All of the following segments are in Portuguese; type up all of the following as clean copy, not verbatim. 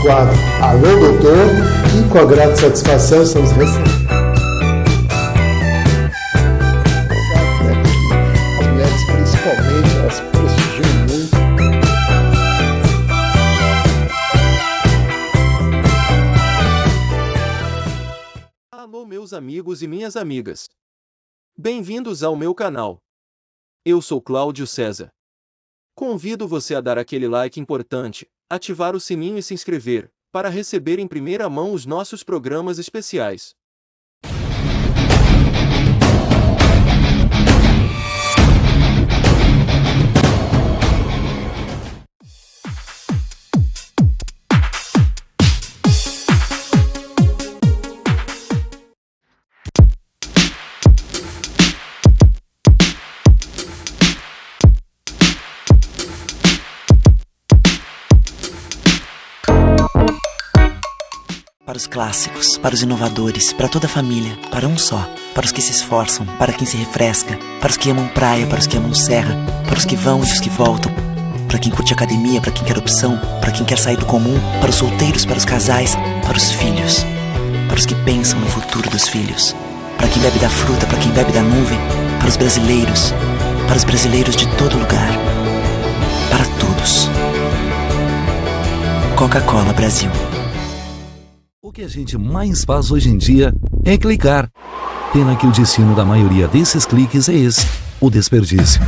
Quadro Alô Doutor, e com a grata satisfação estamos recebendo. As mulheres, principalmente, elas prestigiam muito. Alô, meus amigos e minhas amigas. Bem-vindos ao meu canal. Eu sou Cláudio César. Convido você a dar aquele like importante, ativar o sininho e se inscrever, para receber em primeira mão os nossos programas especiais. Para os clássicos, para os inovadores, para toda a família, para um só. Para os que se esforçam, para quem se refresca, para os que amam praia, para os que amam serra, para os que vão e os que voltam, para quem curte academia, para quem quer opção, para quem quer sair do comum, para os solteiros, para os casais, para os filhos, para os que pensam no futuro dos filhos, para quem bebe da fruta, para quem bebe da nuvem, para os brasileiros de todo lugar, para todos. Coca-Cola Brasil. O que a gente mais faz hoje em dia é clicar. Pena que o destino da maioria desses cliques é esse, o desperdício.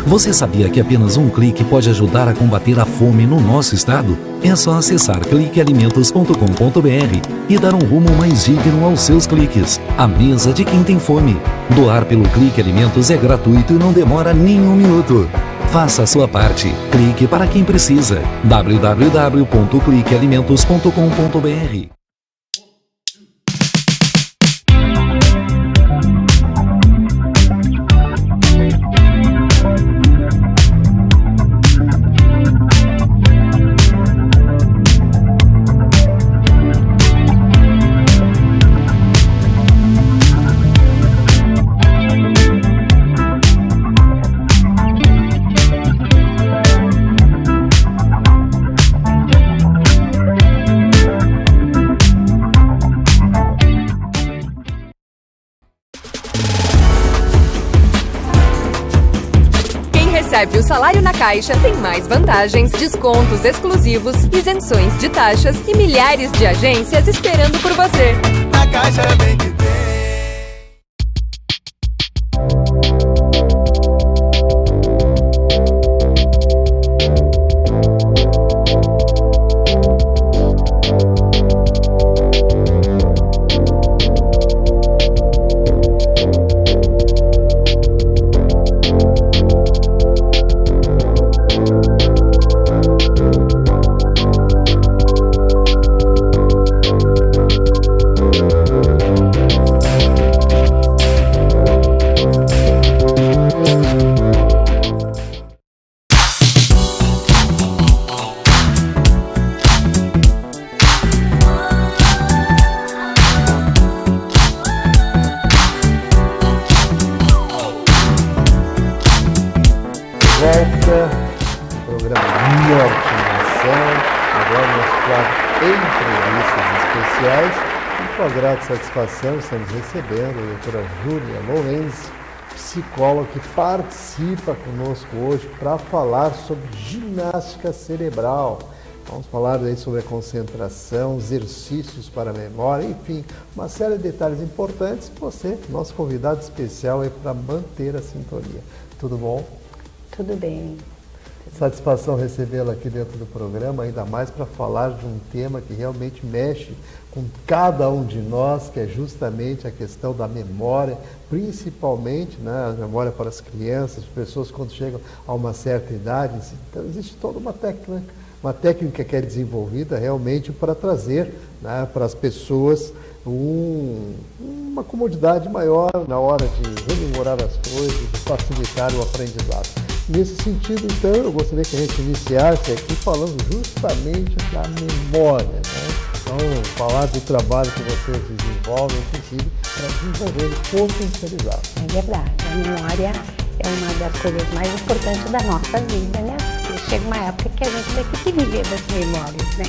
Você sabia que apenas um clique pode ajudar a combater a fome no nosso estado? É só acessar cliquealimentos.com.br e dar um rumo mais digno aos seus cliques. A mesa de quem tem fome. Doar pelo Clique Alimentos é gratuito e não demora nem um minuto. Faça a sua parte. Clique para quem precisa. www.cliquealimentos.com.br. Recebe o salário na Caixa, tem mais vantagens, descontos exclusivos, isenções de taxas e milhares de agências esperando por você. Na Caixa vem que vem. Volta, programa Norte-Nação, agora nosso quadro Entrevistas Especiais, e com a grata satisfação estamos recebendo a doutora Júlia Lourenço, psicóloga que participa conosco hoje para falar sobre ginástica cerebral. Vamos falar aí sobre a concentração, exercícios para a memória, enfim, uma série de detalhes importantes. Você, nosso convidado especial, é para manter a sintonia. Tudo bom? Tudo bem. Satisfação recebê-la aqui dentro do programa, ainda mais para falar de um tema que realmente mexe com cada um de nós, que é justamente a questão da memória, principalmente, né, a memória para as crianças, pessoas quando chegam a uma certa idade. Então, existe toda uma técnica que é desenvolvida realmente para trazer, né, para as pessoas uma comodidade maior na hora de rememorar as coisas, de facilitar o aprendizado. Nesse sentido, então, eu gostaria que a gente iniciasse aqui falando justamente da memória, né? Então, falar do trabalho que vocês desenvolvem, inclusive, para desenvolver e potencializar. É verdade, a memória é uma das coisas mais importantes da nossa vida, né? Porque chega uma época que a gente vai ter que viver das memórias, né?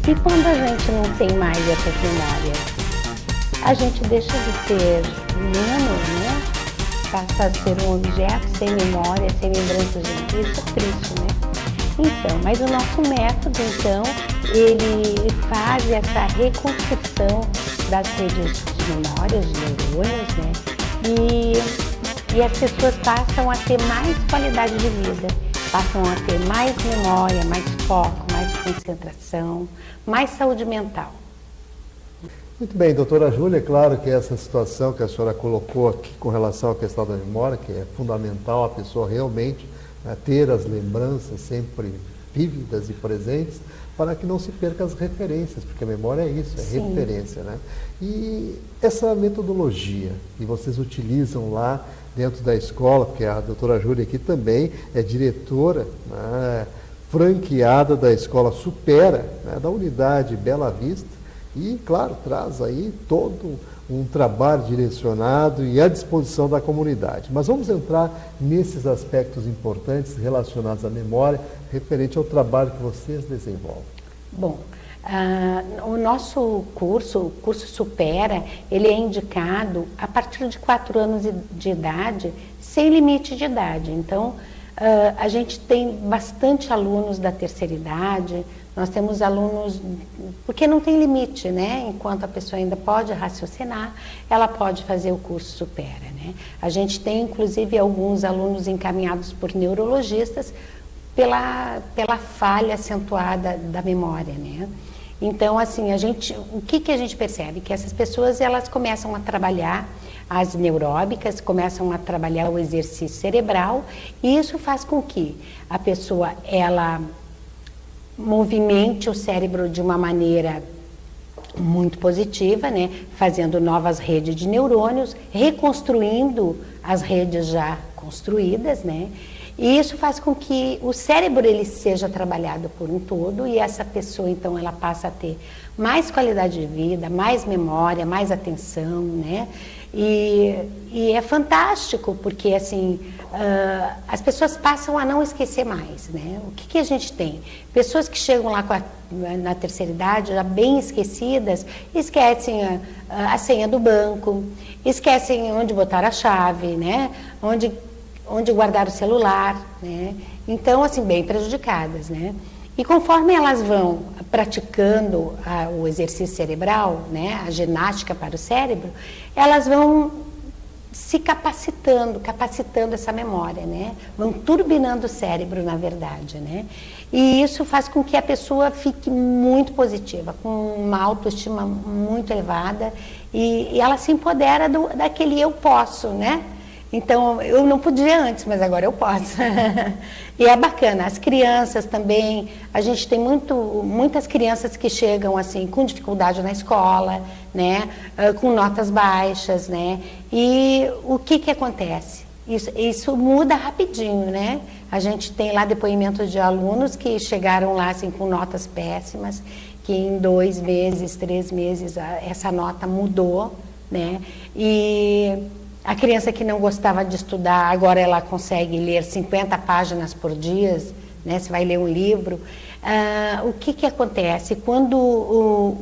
E quando a gente não tem mais essas memórias, a gente deixa de ser humano, né? Passa a ser um objeto sem memória, sem lembranças de vida. Isso é triste, né? Então, mas o nosso método, então, ele faz essa reconstrução das redes de memórias, de neurônios, né? E as pessoas passam a ter mais qualidade de vida, passam a ter mais memória, mais foco, mais concentração, mais saúde mental. Muito bem, doutora Júlia, é claro que essa situação que a senhora colocou aqui com relação à questão da memória, que é fundamental a pessoa realmente, né, ter as lembranças sempre vívidas e presentes, para que não se perca as referências, porque a memória é isso, é Sim. referência, né? E essa metodologia que vocês utilizam lá dentro da escola, porque a doutora Júlia aqui também é diretora, né, franqueada da Escola Supera, né, da unidade Bela Vista, e, claro, traz aí todo um trabalho direcionado e à disposição da comunidade. Mas vamos entrar nesses aspectos importantes relacionados à memória, referente ao trabalho que vocês desenvolvem. Bom, o nosso curso, o curso Supera, ele é indicado a partir de 4 anos de idade, sem limite de idade. Então, a gente tem bastante alunos da terceira idade, nós temos alunos, porque não tem limite, né? Enquanto a pessoa ainda pode raciocinar, ela pode fazer o curso Supera, né? A gente tem, inclusive, alguns alunos encaminhados por neurologistas pela falha acentuada da memória, né? Então, assim, o que a gente percebe? Que essas pessoas, elas começam a trabalhar as neuróbicas, começam a trabalhar o exercício cerebral, e isso faz com que a pessoa, ela movimente o cérebro de uma maneira muito positiva, né? Fazendo novas redes de neurônios, reconstruindo as redes já construídas, né? E isso faz com que o cérebro ele seja trabalhado por um todo, e essa pessoa, então, ela passa a ter mais qualidade de vida, mais memória, mais atenção, né? E é fantástico, porque, assim, as pessoas passam a não esquecer mais, né? O que a gente tem? Pessoas que chegam lá na terceira idade, já bem esquecidas, esquecem a senha do banco, esquecem onde botar a chave, né? Onde guardar o celular, né? Então, assim, bem prejudicadas, né? E conforme elas vão praticando o exercício cerebral, né, a ginástica para o cérebro, elas vão se capacitando essa memória, né? Vão turbinando o cérebro, na verdade, né? E isso faz com que a pessoa fique muito positiva, com uma autoestima muito elevada, e ela se empodera daquele eu posso, né? Então, eu não podia antes, mas agora eu posso. E é bacana. As crianças também, a gente tem muitas crianças que chegam assim com dificuldade na escola, né? Com notas baixas, né? E o que acontece? Isso muda rapidinho, né? A gente tem lá depoimentos de alunos que chegaram lá assim com notas péssimas, que em 2 meses, 3 meses, essa nota mudou, né? E a criança que não gostava de estudar, agora ela consegue ler 50 páginas por dia, né? Você vai ler um livro. O que acontece? Quando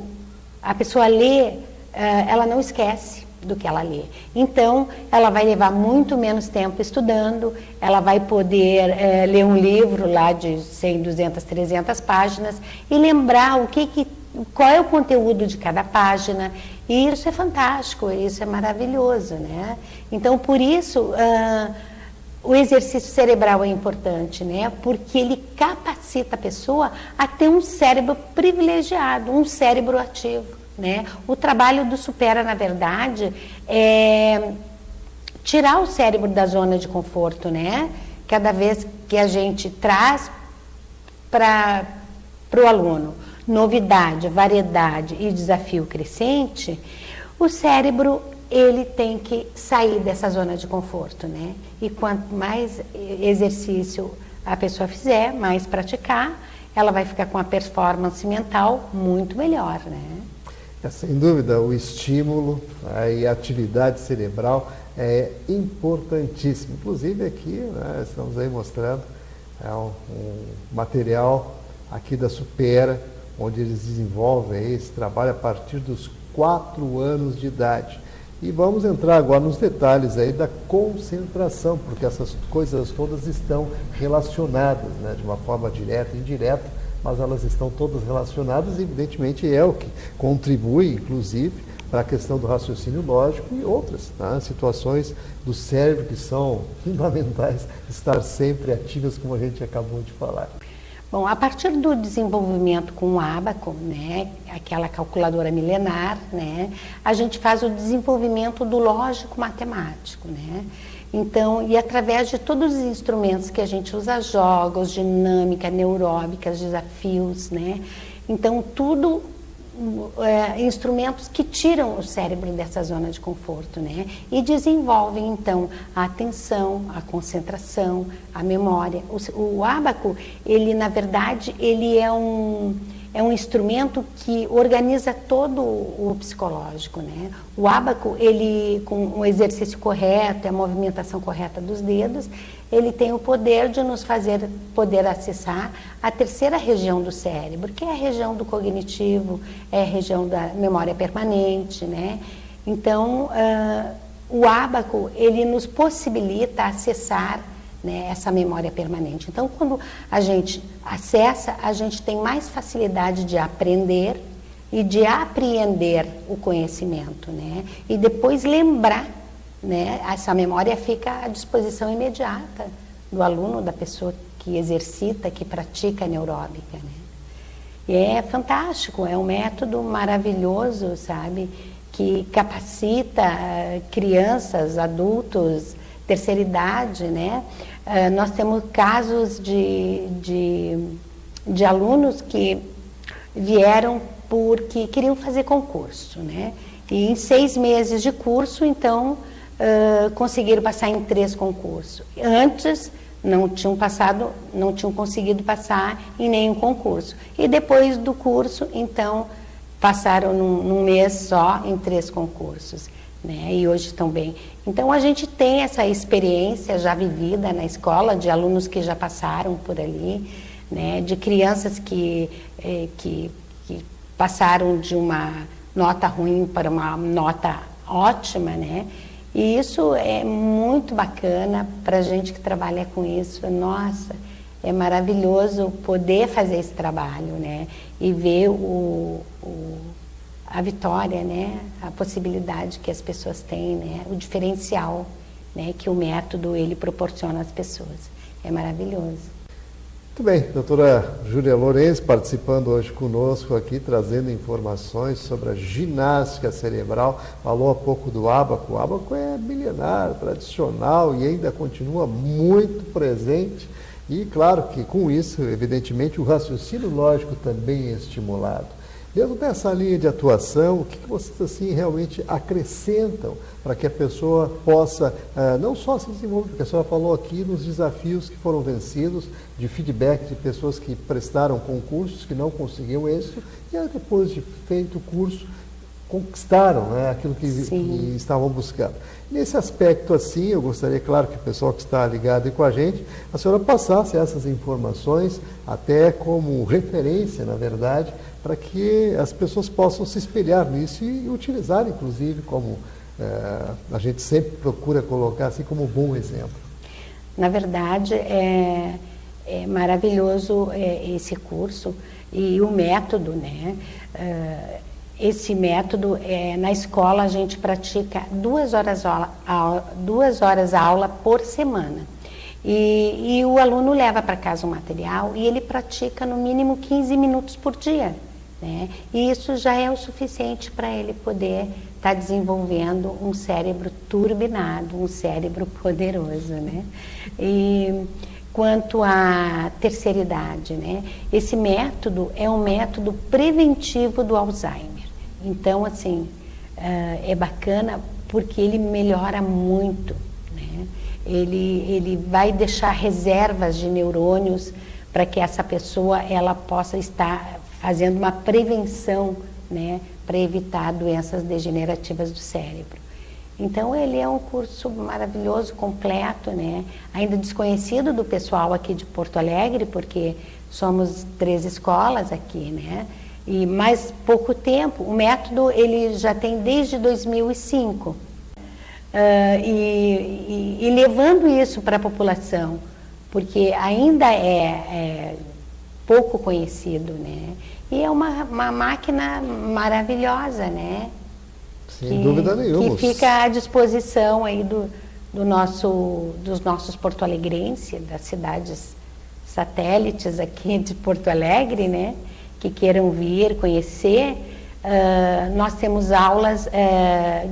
a pessoa lê, ela não esquece do que ela lê. Então, ela vai levar muito menos tempo estudando, ela vai poder ler um livro lá de 100, 200, 300 páginas e lembrar qual é o conteúdo de cada página. E isso é fantástico, isso é maravilhoso, né? Então, por isso, o exercício cerebral é importante, né? Porque ele capacita a pessoa a ter um cérebro privilegiado, um cérebro ativo, né? O trabalho do Supera, na verdade, é tirar o cérebro da zona de conforto, né? Cada vez que a gente traz para o aluno novidade, variedade e desafio crescente, o cérebro ele tem que sair dessa zona de conforto, né? E quanto mais exercício a pessoa fizer, mais praticar, ela vai ficar com a performance mental muito melhor, né? Sem dúvida, o estímulo e a atividade cerebral é importantíssimo. Inclusive aqui, né, estamos aí mostrando um material aqui da Supera, onde eles desenvolvem esse trabalho a partir dos 4 anos de idade. E vamos entrar agora nos detalhes aí da concentração, porque essas coisas todas estão relacionadas, né, de uma forma direta e indireta, mas elas estão todas relacionadas e, evidentemente, é o que contribui, inclusive, para a questão do raciocínio lógico e outras, né, situações do cérebro que são fundamentais estar sempre ativas, como a gente acabou de falar. Bom, a partir do desenvolvimento com o ábaco, né, aquela calculadora milenar, né, a gente faz o desenvolvimento do lógico-matemático, né? Então, e através de todos os instrumentos que a gente usa, jogos, dinâmica, neuróbicas, desafios, né? Então, tudo instrumentos que tiram o cérebro dessa zona de conforto, né? E desenvolvem, então, a atenção, a concentração, a memória. O ábaco, ele, na verdade, ele é um instrumento que organiza todo o psicológico, né? O ábaco, ele, com o exercício correto, a movimentação correta dos dedos, ele tem o poder de nos fazer poder acessar a terceira região do cérebro, que é a região do cognitivo, é a região da memória permanente, né? Então, o ábaco, ele nos possibilita acessar, né, essa memória permanente. Então, quando a gente acessa, a gente tem mais facilidade de aprender e de apreender o conhecimento, né? E depois lembrar, né? Essa memória fica à disposição imediata do aluno, da pessoa que exercita, que pratica a neuróbica, né? E é fantástico, é um método maravilhoso, sabe? Que capacita crianças, adultos, terceira idade, né? Nós temos casos de alunos que vieram porque queriam fazer concurso, né? E em 6 meses de curso, então, conseguiram passar em 3 concursos. Antes não tinham conseguido passar em nenhum concurso. E depois do curso, então, passaram num mês só em 3 concursos, né? E hoje estão bem. Então, a gente tem essa experiência já vivida na escola, de alunos que já passaram por ali, né? De crianças que passaram de uma nota ruim para uma nota ótima, né? E isso é muito bacana para a gente que trabalha com isso. Nossa, é maravilhoso poder fazer esse trabalho, né? E ver a vitória, né? A possibilidade que as pessoas têm, né? O diferencial, né? Que o método ele proporciona às pessoas. É maravilhoso. Muito bem, doutora Júlia Lourenço participando hoje conosco aqui, trazendo informações sobre a ginástica cerebral. Falou há pouco do ábaco. O ábaco é milenar, tradicional e ainda continua muito presente. E claro que com isso, evidentemente, o raciocínio lógico também é estimulado. Dentro dessa linha de atuação, o que vocês assim realmente acrescentam para que a pessoa possa não só se desenvolver, porque a senhora falou aqui nos desafios que foram vencidos, de feedback de pessoas que prestaram concursos, que não conseguiam êxito, e aí, depois de feito o curso, conquistaram, né, aquilo que estavam buscando. Nesse aspecto assim, eu gostaria, claro, que o pessoal que está ligado aí com a gente, a senhora passasse essas informações até como referência, na verdade, para que as pessoas possam se espelhar nisso e utilizar, inclusive, como a gente sempre procura colocar, assim, como um bom exemplo. Na verdade, é maravilhoso esse curso e o método, né? Esse método, na escola, a gente pratica 2 horas aula por semana. E o aluno leva para casa o material e ele pratica no mínimo 15 minutos por dia, né? E isso já é o suficiente para ele poder estar desenvolvendo um cérebro turbinado, um cérebro poderoso, né? E quanto à terceira idade, né? Esse método é um método preventivo do Alzheimer. Então, assim, é bacana porque ele melhora muito, né? Ele vai deixar reservas de neurônios para que essa pessoa ela possa estar fazendo uma prevenção, né, para evitar doenças degenerativas do cérebro. Então ele é um curso maravilhoso, completo, né? Ainda desconhecido do pessoal aqui de Porto Alegre, porque somos 3 escolas aqui, né? E mais pouco tempo, o método ele já tem desde 2005. E levando isso para a população, porque ainda é pouco conhecido, né? E é uma máquina maravilhosa, né? Sem dúvida nenhuma. Que fica à disposição aí dos nossos porto-alegrenses, das cidades satélites aqui de Porto Alegre, né? Que queiram vir conhecer. Nós temos aulas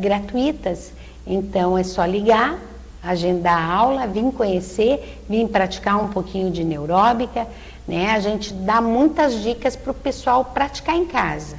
gratuitas, então é só ligar, agendar a aula, vir conhecer, vir praticar um pouquinho de neuróbica, né? A gente dá muitas dicas para o pessoal praticar em casa.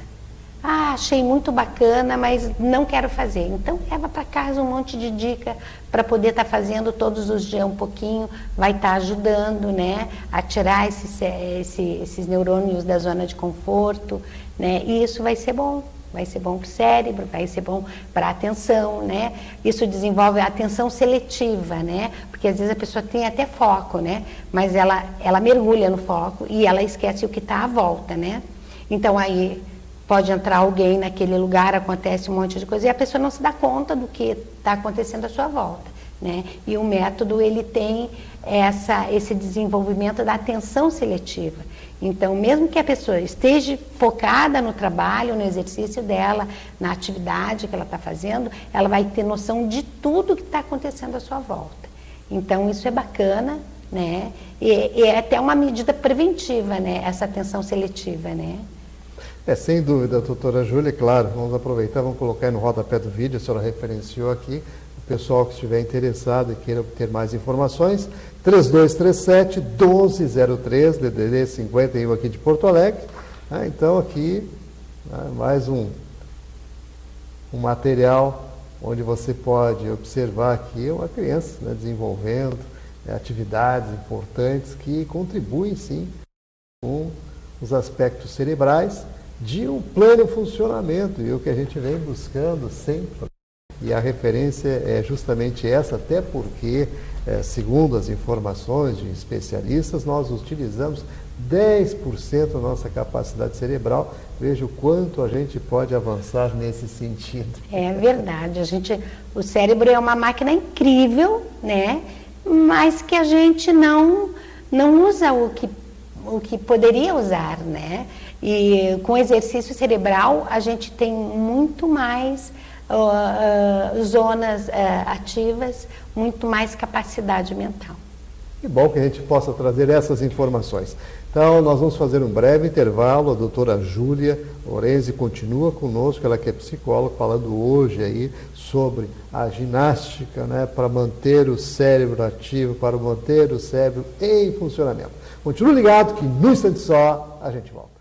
Ah, achei muito bacana, mas não quero fazer. Então leva para casa um monte de dica para poder estar fazendo todos os dias um pouquinho, vai estar ajudando, né, a tirar esses neurônios da zona de conforto, né? E isso vai ser bom para o cérebro, vai ser bom para a atenção, né? Isso desenvolve a atenção seletiva, né? Porque às vezes a pessoa tem até foco, né? Mas ela mergulha no foco e ela esquece o que está à volta, né? Então aí pode entrar alguém naquele lugar, acontece um monte de coisa e a pessoa não se dá conta do que está acontecendo à sua volta, né? E o método ele tem esse desenvolvimento da atenção seletiva. Então, mesmo que a pessoa esteja focada no trabalho, no exercício dela, na atividade que ela está fazendo, ela vai ter noção de tudo que está acontecendo à sua volta. Então, isso é bacana, né? E é até uma medida preventiva, né? Essa atenção seletiva, né? Sem dúvida, doutora Júlia, claro, vamos aproveitar, vamos colocar aí no rodapé do vídeo, a senhora referenciou aqui, o pessoal que estiver interessado e queira obter mais informações, 3237-1203, DDD 51 aqui de Porto Alegre. Então aqui, mais um material onde você pode observar aqui uma criança, né, desenvolvendo atividades importantes que contribuem sim com os aspectos cerebrais de um pleno funcionamento, e o que a gente vem buscando sempre. E a referência é justamente essa, até porque, segundo as informações de especialistas, nós utilizamos 10% da nossa capacidade cerebral. Veja o quanto a gente pode avançar nesse sentido. É verdade, o cérebro é uma máquina incrível, né? Mas que a gente não usa o que poderia usar, né? E com exercício cerebral a gente tem muito mais zonas ativas, muito mais capacidade mental. Que bom que a gente possa trazer essas informações. Então, nós vamos fazer um breve intervalo. A doutora Júlia Lorenzi continua conosco, ela que é psicóloga, falando hoje aí sobre a ginástica, né, para manter o cérebro ativo, para manter o cérebro em funcionamento. Continue ligado que no instante só a gente volta.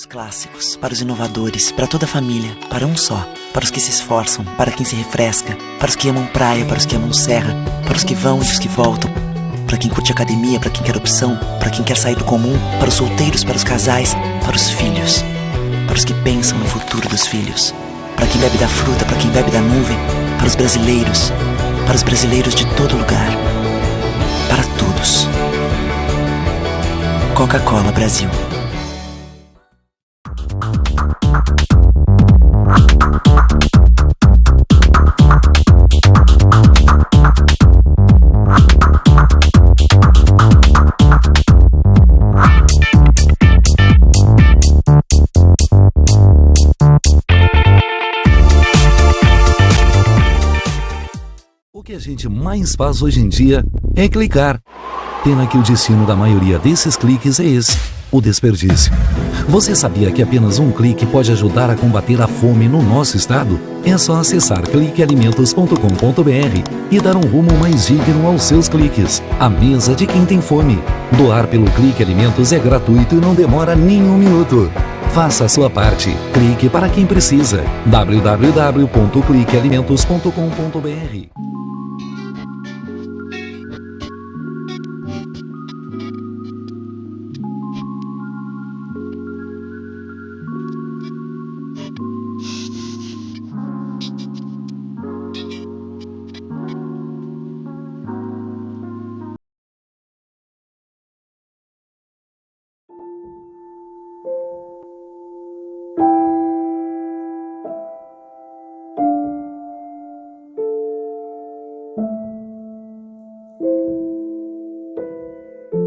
clássicos, para os inovadores, para toda a família, para um só, para os que se esforçam, para quem se refresca, para os que amam praia, para os que amam serra, para os que vão e os que voltam, para quem curte academia, para quem quer opção, para quem quer sair do comum, para os solteiros, para os casais, para os filhos, para os que pensam no futuro dos filhos, para quem bebe da fruta, para quem bebe da nuvem, para os brasileiros de todo lugar, para todos. Coca-Cola Brasil. O que a gente mais faz hoje em dia é clicar. Pena que o destino da maioria desses cliques é esse, o desperdício. Você sabia que apenas um clique pode ajudar a combater a fome no nosso estado? É só acessar cliquealimentos.com.br e dar um rumo mais digno aos seus cliques. A mesa de quem tem fome. Doar pelo Clique Alimentos é gratuito e não demora nem um minuto. Faça a sua parte. Clique para quem precisa. www.cliquealimentos.com.br.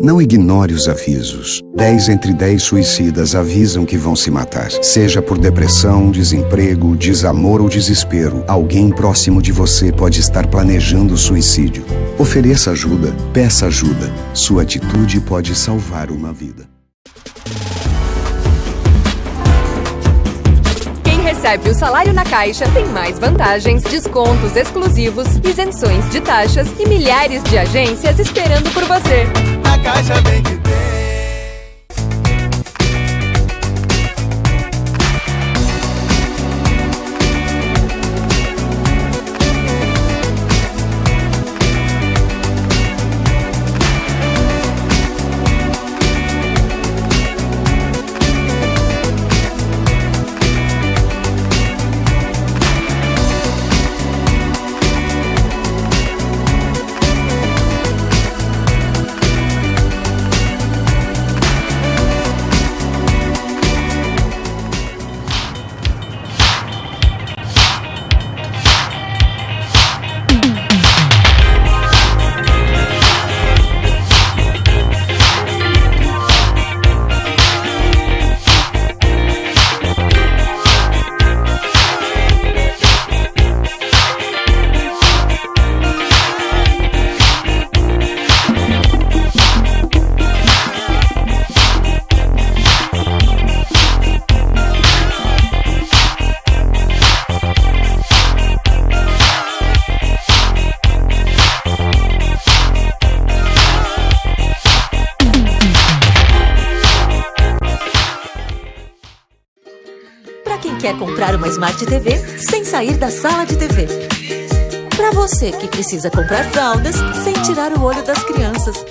Não ignore os avisos. 10 entre 10 suicidas avisam que vão se matar. Seja por depressão, desemprego, desamor ou desespero, alguém próximo de você pode estar planejando o suicídio. Ofereça ajuda, peça ajuda. Sua atitude pode salvar uma vida. Quem recebe o salário na Caixa tem mais vantagens, descontos exclusivos, isenções de taxas e milhares de agências esperando por você. A Caixa vem que tem. Quer comprar uma Smart TV sem sair da sala de TV. Para você que precisa comprar fraldas sem tirar o olho das crianças.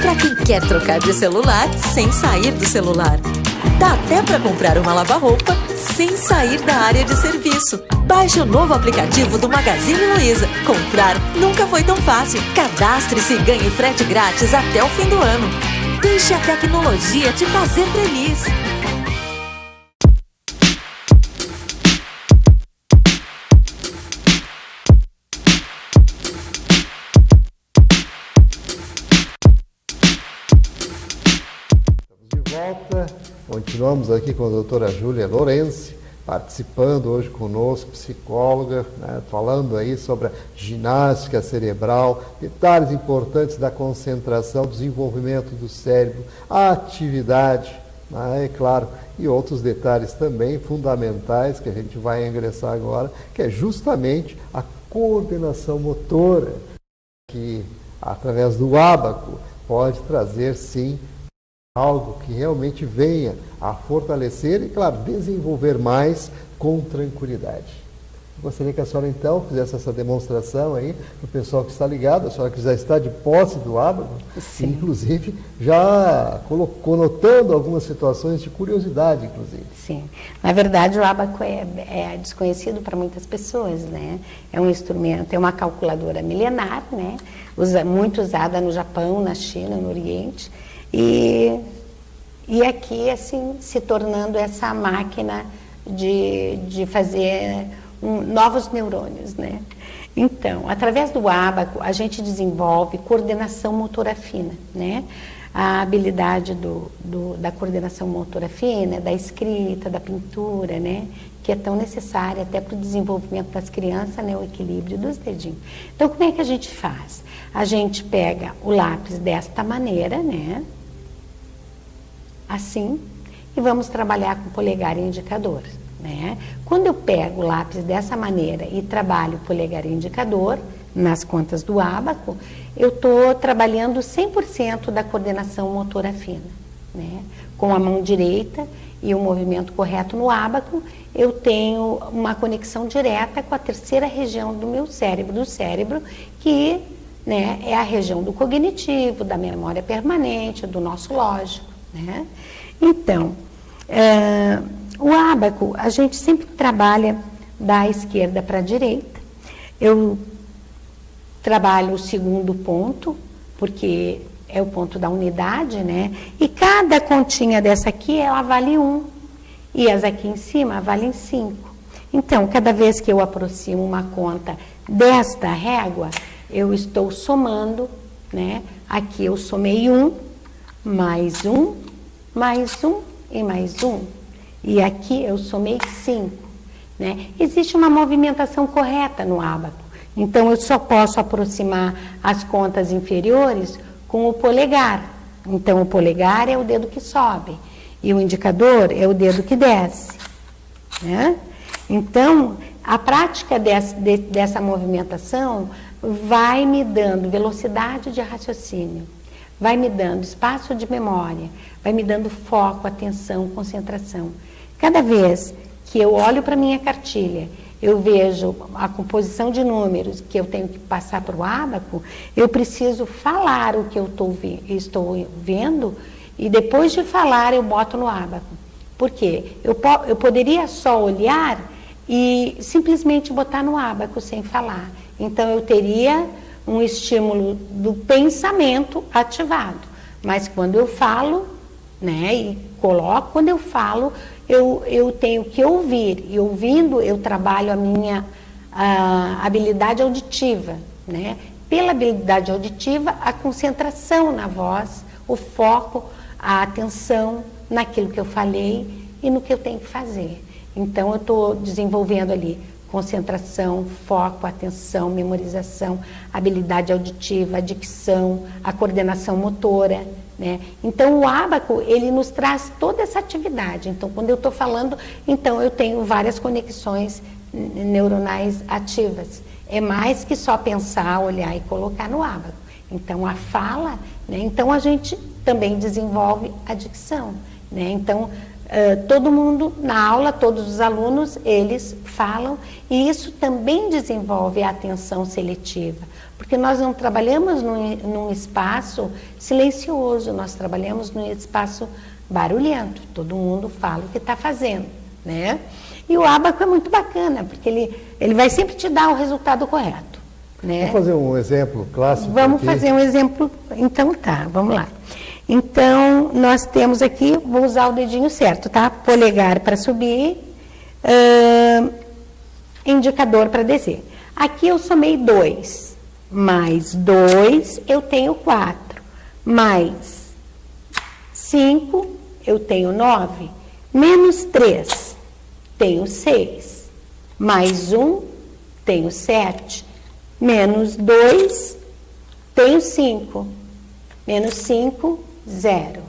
Para quem quer trocar de celular sem sair do celular. Dá até para comprar uma lava-roupa sem sair da área de serviço. Baixe o novo aplicativo do Magazine Luiza. Comprar nunca foi tão fácil. Cadastre-se e ganhe frete grátis até o fim do ano. Deixe a tecnologia te fazer feliz. Continuamos aqui com a doutora Júlia Lorenzi, participando hoje conosco, psicóloga, né, falando aí sobre a ginástica cerebral, detalhes importantes da concentração, desenvolvimento do cérebro, a atividade, né, é claro, e outros detalhes também fundamentais que a gente vai ingressar agora, que é justamente a coordenação motora, que através do ábaco pode trazer sim algo que realmente venha a fortalecer e, claro, desenvolver mais com tranquilidade. Gostaria que a senhora, então, fizesse essa demonstração aí para o pessoal que está ligado, a senhora que já está de posse do ábaco, inclusive já conotando algumas situações de curiosidade, inclusive. Sim, na verdade o ábaco é desconhecido para muitas pessoas, né? É um instrumento, é uma calculadora milenar, né? Muito usada no Japão, na China, no Oriente, e aqui, assim, se tornando essa máquina de fazer novos neurônios, né? Então, através do ábaco, a gente desenvolve coordenação motora fina, né? A habilidade da coordenação motora fina, da escrita, da pintura, né? Que é tão necessária até para o desenvolvimento das crianças, né? O equilíbrio dos dedinhos. Então, como é que a gente faz? A gente pega o lápis desta maneira, né? Assim, e vamos trabalhar com o polegar e indicador. Né? Quando eu pego o lápis dessa maneira e trabalho o polegar e indicador nas contas do ábaco, eu estou trabalhando 100% da coordenação motora fina. Né? Com a mão direita e o movimento correto no ábaco, eu tenho uma conexão direta com a terceira região do meu cérebro, que, né, é a região do cognitivo, da memória permanente, do nosso lógico. Né? Então, o ábaco, a gente sempre trabalha da esquerda para a direita. Eu trabalho o segundo ponto, porque é o ponto da unidade, né? E cada continha dessa aqui, ela vale 1. E as aqui em cima valem 5. Então, cada vez que eu aproximo uma conta desta régua, eu estou somando, né? Aqui eu somei 1, mais 1, mais 1 e mais 1. E aqui eu somei 5. Né? Existe uma movimentação correta no ábaco. Então, eu só posso aproximar as contas inferiores com o polegar. Então, o polegar é o dedo que sobe. E o indicador é o dedo que desce. Né? Então, a prática dessa movimentação vai me dando velocidade de raciocínio, vai me dando espaço de memória, vai me dando foco, atenção, concentração. Cada vez que eu olho para a minha cartilha, eu vejo a composição de números que eu tenho que passar para o ábaco, eu preciso falar o que eu estou vendo e depois de falar eu boto no ábaco. Por quê? Eu poderia só olhar e simplesmente botar no ábaco sem falar. Então eu teria um estímulo do pensamento ativado. Mas quando eu falo, né, e coloco, quando eu falo, eu tenho que ouvir, e ouvindo eu trabalho a minha habilidade auditiva, né? Pela habilidade auditiva, a concentração na voz, o foco, a atenção naquilo que eu falei e no que eu tenho que fazer. Então, eu estou desenvolvendo ali concentração, foco, atenção, memorização, habilidade auditiva, dicção, a coordenação motora. Né? Então, o ábaco, ele nos traz toda essa atividade. Então, quando eu estou falando, então eu tenho várias conexões neuronais ativas. É mais que só pensar, olhar e colocar no ábaco. Então, a fala, né? Então a gente também desenvolve a dicção. Né? Então, todo mundo na aula, todos os alunos, eles falam, e isso também desenvolve a atenção seletiva. Porque nós não trabalhamos num espaço silencioso, nós trabalhamos num espaço barulhento. Todo mundo fala o que está fazendo, né? E o ábaco é muito bacana, porque ele vai sempre te dar o resultado correto, né? Vamos fazer um exemplo clássico? Vamos aqui. fazer um exemplo, então tá, vamos lá. Então, nós temos aqui, vou usar o dedinho certo, tá? Polegar para subir, indicador para descer. Aqui eu somei 2. Mais 2, eu tenho 4. Mais 5, eu tenho 9. Menos 3, tenho 6. Mais 1, tenho 7. Menos 2, tenho 5. Menos 5, 0.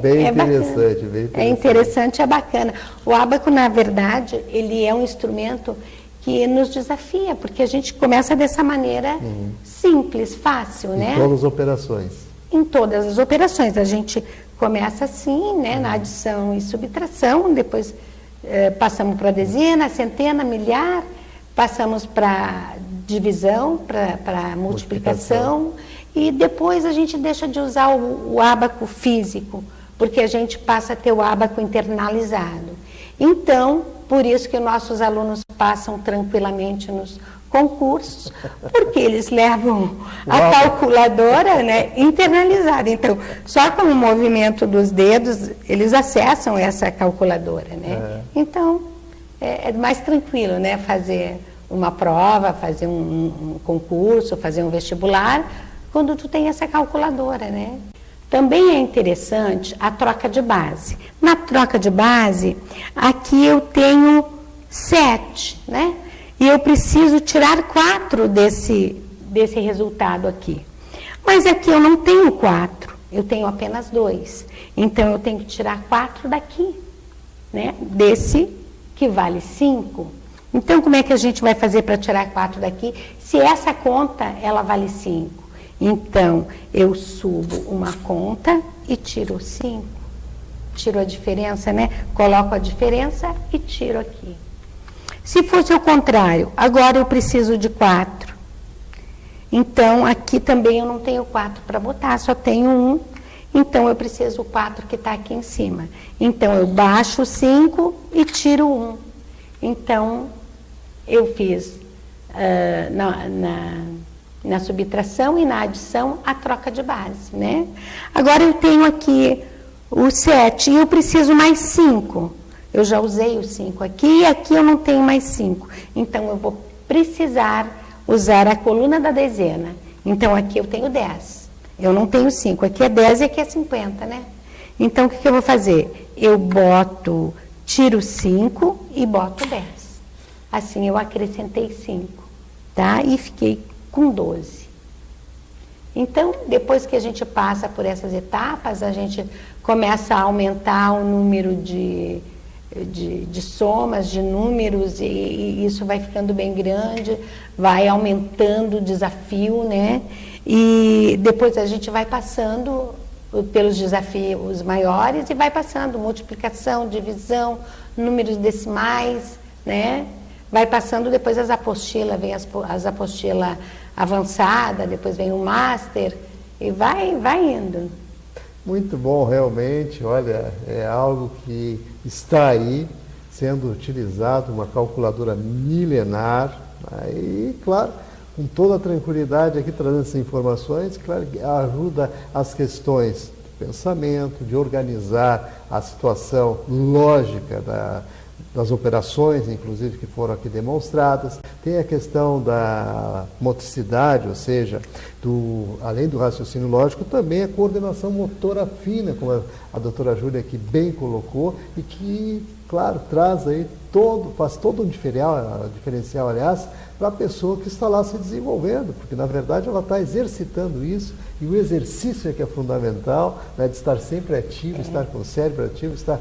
Bem interessante, bacana. bem interessante. É interessante, é bacana. O ábaco, na verdade, ele é um instrumento que nos desafia, porque a gente começa dessa maneira simples, fácil, né? Em todas as operações. em todas as operações. A gente começa assim, né, na adição e subtração, depois passamos para a dezena, centena, milhar, passamos para divisão, para multiplicação, e depois a gente deixa de usar o ábaco físico, porque a gente passa a ter o ábaco internalizado. Então, por isso que nossos alunos passam tranquilamente nos concursos, porque eles levam a calculadora, né, internalizada. Então, só com o movimento dos dedos, eles acessam essa calculadora, né? Então, é mais tranquilo, né, fazer uma prova, fazer um concurso, fazer um vestibular, quando tu tem essa calculadora, né? Também é interessante a troca de base. Na troca de base, aqui eu tenho 7, né? E eu preciso tirar 4 desse resultado aqui. Mas aqui eu não tenho 4, eu tenho apenas 2. Então, eu tenho que tirar 4 daqui, né? Desse que vale 5. Então, como é que a gente vai fazer para tirar 4 daqui, se essa conta, ela vale 5? Então, eu subo uma conta e tiro 5. Tiro a diferença, né? Coloco a diferença e tiro aqui. Se fosse o contrário, agora eu preciso de 4. Então, aqui também eu não tenho 4 para botar, só tenho 1. Então, eu preciso o 4 que está aqui em cima. Então, eu baixo o 5 e tiro 1. Então, eu fiz na subtração e na adição a troca de base, né? Agora, eu tenho aqui o 7 e eu preciso mais 5. Eu já usei o 5 aqui e aqui eu não tenho mais 5. Então, eu vou precisar usar a coluna da dezena. Então, aqui eu tenho 10. Eu não tenho 5. Aqui é 10 e aqui é 50, né? Então, o que eu vou fazer? Eu tiro 5 e boto 10. Assim, eu acrescentei 5, tá? E fiquei com 12. Então, depois que a gente passa por essas etapas, a gente começa a aumentar o número de somas, de números, e isso vai ficando bem grande, vai aumentando o desafio, né? E depois a gente vai passando pelos desafios maiores e vai passando multiplicação, divisão, números decimais, né? Vai passando depois as apostilas, vem as apostilas avançadas, depois vem o master e vai indo. Muito bom, realmente. Olha, é algo que está aí sendo utilizado, uma calculadora milenar. E, claro, com toda a tranquilidade aqui trazendo essas informações, claro, ajuda as questões de pensamento, de organizar a situação lógica das operações, inclusive, que foram aqui demonstradas. Tem a questão da motricidade, ou seja, além do raciocínio lógico, também a coordenação motora fina, como a doutora Júlia aqui bem colocou, e que, claro, traz aí faz todo um diferencial, aliás, para a pessoa que está lá se desenvolvendo, porque, na verdade, ela está exercitando isso, e o exercício é que é fundamental, né, de estar sempre ativo, estar com o cérebro ativo, estar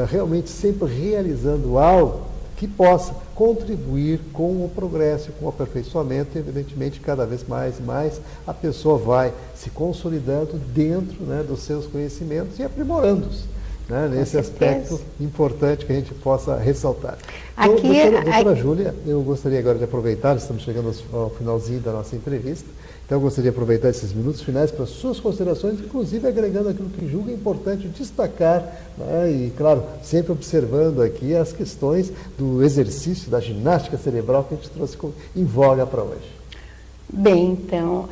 realmente sempre realizando algo que possa contribuir com o progresso, com o aperfeiçoamento, e, evidentemente, cada vez mais e mais a pessoa vai se consolidando dentro, né, dos seus conhecimentos e aprimorando-os, né, nesse aspecto importante que a gente possa ressaltar. Então, doutora Júlia, eu gostaria agora de aproveitar, estamos chegando ao finalzinho da nossa entrevista, então eu gostaria de aproveitar esses minutos finais para suas considerações, inclusive agregando aquilo que julga importante destacar, né, e, claro, sempre observando aqui as questões do exercício, da ginástica cerebral que a gente trouxe em voga para hoje. Bem, então,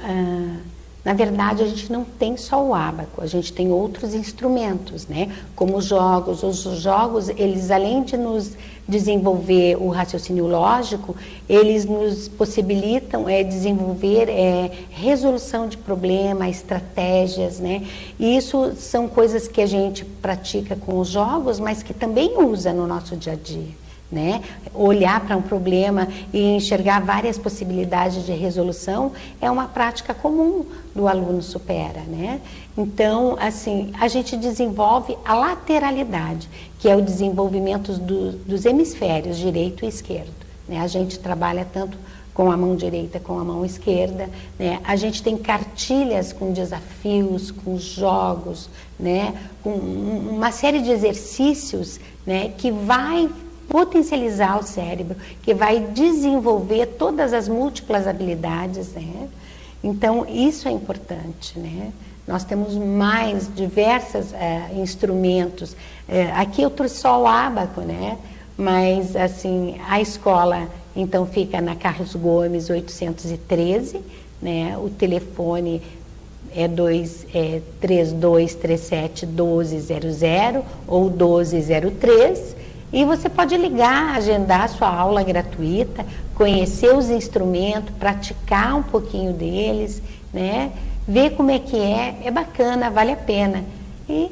na verdade, a gente não tem só o ábaco, a gente tem outros instrumentos, né? Como os jogos. Os jogos, eles, além de nos desenvolver o raciocínio lógico, eles nos possibilitam desenvolver resolução de problemas, estratégias, né? E isso são coisas que a gente pratica com os jogos, mas que também usa no nosso dia a dia. Né? Olhar para um problema e enxergar várias possibilidades de resolução é uma prática comum do aluno supera, né? Então, assim, a gente desenvolve a lateralidade, que é o desenvolvimento dos hemisférios direito e esquerdo, né? A gente trabalha tanto com a mão direita, com a mão esquerda, né? A gente tem cartilhas com desafios, com jogos, né? Com uma série de exercícios, né? Que vai potencializar o cérebro, que vai desenvolver todas as múltiplas habilidades, né? Então, isso é importante, né? Nós temos mais diversos instrumentos. Aqui eu trouxe só o ábaco, né? Mas, assim, a escola, então, fica na Carlos Gomes, 813, né? O telefone é 3237-1200 ou 1203. E você pode ligar, agendar a sua aula gratuita, conhecer os instrumentos, praticar um pouquinho deles, né? Ver como é que é bacana, vale a pena. E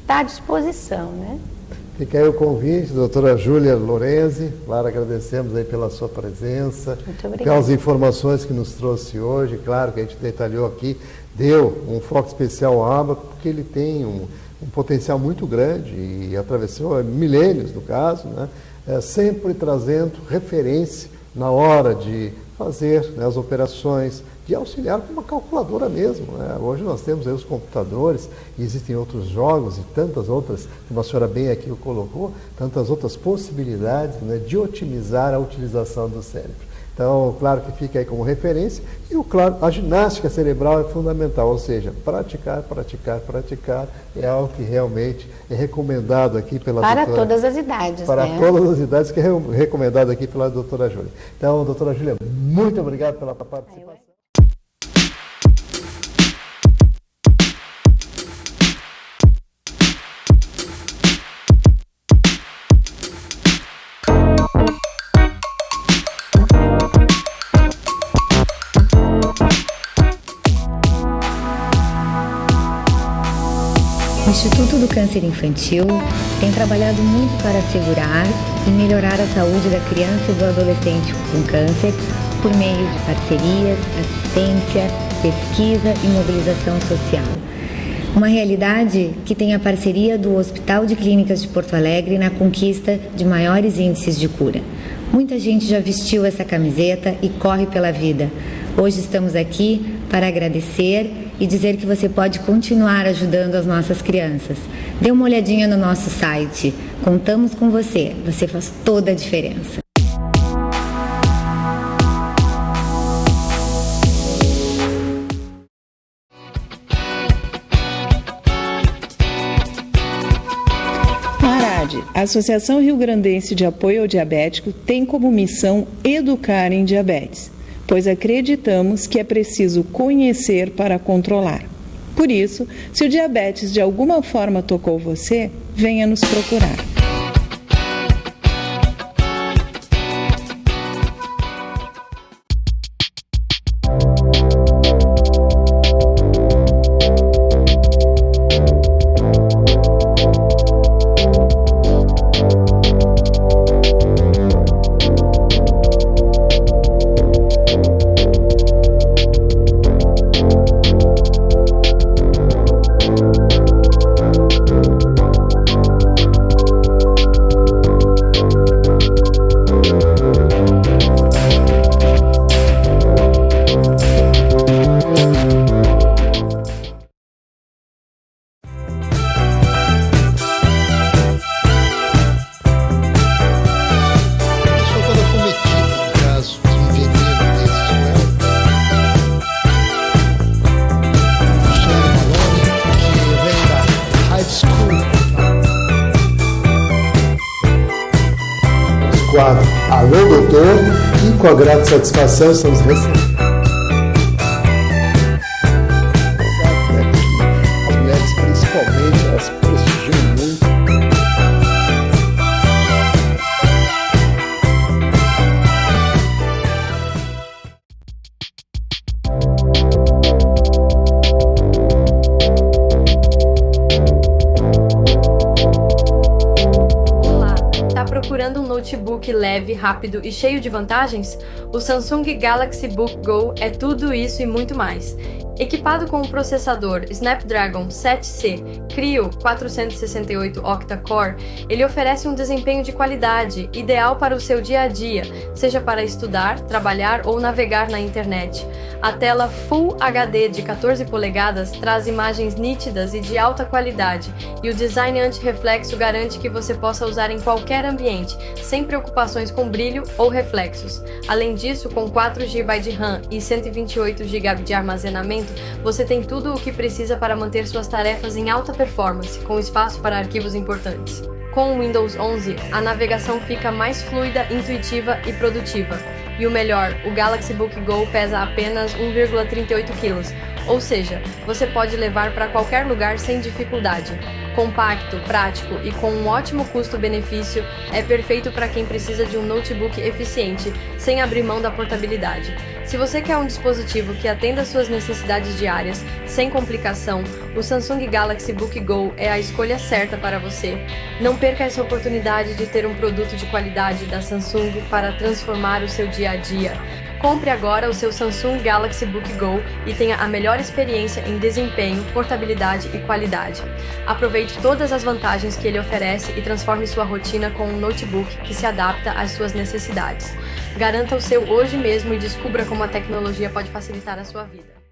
está à disposição, né? Fica aí o convite, doutora Júlia Lorenzi. Claro, agradecemos aí pela sua presença, muito obrigada, pelas informações que nos trouxe hoje. Claro que a gente detalhou aqui, deu um foco especial ao ábaco, porque ele tem um potencial muito grande e atravessou milênios, no caso, né? Sempre trazendo referência na hora de fazer, né, as operações, de auxiliar com uma calculadora mesmo, né? Hoje nós temos aí os computadores, e existem outros jogos e tantas outras, como a senhora bem aqui o colocou, tantas outras possibilidades, né, de otimizar a utilização do cérebro. Então, claro que fica aí como referência, e claro, a ginástica cerebral é fundamental, ou seja, praticar é algo que realmente é recomendado aqui pela doutora... Para todas as idades, Para né? todas as idades, que é recomendado aqui pela doutora Júlia. Então, doutora Júlia, muito obrigado pela participação. O Instituto do Câncer Infantil tem trabalhado muito para assegurar e melhorar a saúde da criança e do adolescente com câncer por meio de parcerias, assistência, pesquisa e mobilização social. Uma realidade que tem a parceria do Hospital de Clínicas de Porto Alegre na conquista de maiores índices de cura. Muita gente já vestiu essa camiseta e corre pela vida. Hoje estamos aqui para agradecer e dizer que você pode continuar ajudando as nossas crianças. Dê uma olhadinha no nosso site. Contamos com você. Você faz toda a diferença. A Associação Rio Grandense de Apoio ao Diabético tem como missão educar em diabetes, pois acreditamos que é preciso conhecer para controlar. Por isso, se o diabetes de alguma forma tocou você, venha nos procurar. Quadro Alô Doutor, e com a grata satisfação estamos recebendo. As mulheres, principalmente, elas prestigiam muito. procurando um notebook leve, rápido e cheio de vantagens? O Samsung Galaxy Book Go é tudo isso e muito mais. Equipado com o processador Snapdragon 7C Creo 468 octa-core, ele oferece um desempenho de qualidade, ideal para o seu dia a dia, seja para estudar, trabalhar ou navegar na internet. A tela Full HD de 14 polegadas traz imagens nítidas e de alta qualidade, e o design anti-reflexo garante que você possa usar em qualquer ambiente, sem preocupações com brilho ou reflexos. Além disso, com 4 GB de RAM e 128 GB de armazenamento, você tem tudo o que precisa para manter suas tarefas em alta performance, com espaço para arquivos importantes. Com o Windows 11, a navegação fica mais fluida, intuitiva e produtiva. E o melhor, o Galaxy Book Go pesa apenas 1,38 kg, ou seja, você pode levar para qualquer lugar sem dificuldade. Compacto, prático e com um ótimo custo-benefício, é perfeito para quem precisa de um notebook eficiente, sem abrir mão da portabilidade. Se você quer um dispositivo que atenda às suas necessidades diárias, sem complicação, o Samsung Galaxy Book Go é a escolha certa para você. Não perca essa oportunidade de ter um produto de qualidade da Samsung para transformar o seu dia a dia. Compre agora o seu Samsung Galaxy Book Go e tenha a melhor experiência em desempenho, portabilidade e qualidade. Aproveite todas as vantagens que ele oferece e transforme sua rotina com um notebook que se adapta às suas necessidades. Garanta o seu hoje mesmo e descubra como a tecnologia pode facilitar a sua vida.